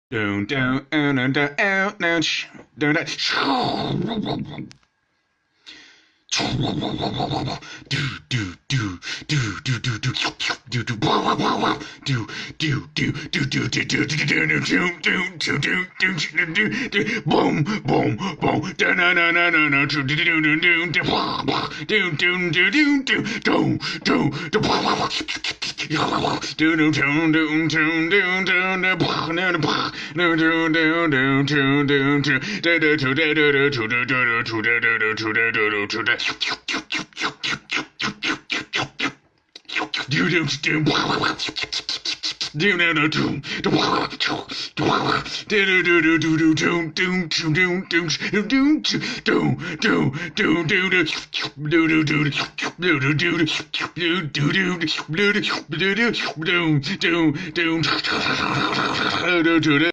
Down, down, down, down, out, down, down, down. Do do do do do do do do do do wow wow wow wow do do do do do do do do do do do do boom boom boom da na na na na na do do do do do do wow wow do do do do do do do do wow wow do do do do do do do do wow na na bah do do do do do do do do do do do do do do do do do do do